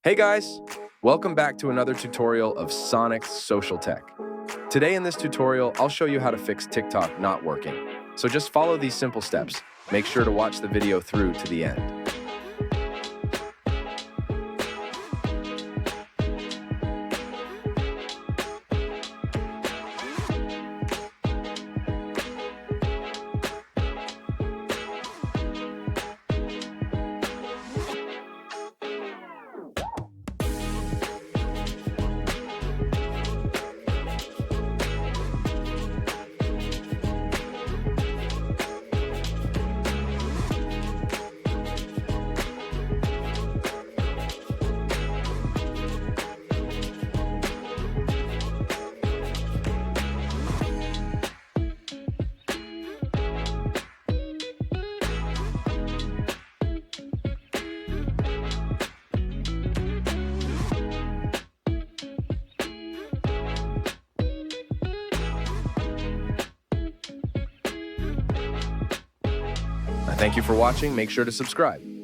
Hey guys, welcome back to another tutorial of Sonic's Social Tech. Today in this tutorial, I'll show you how to fix TikTok not working. So just follow these simple steps. Make sure to watch the video through to the end. Thank you for watching. Make sure to subscribe.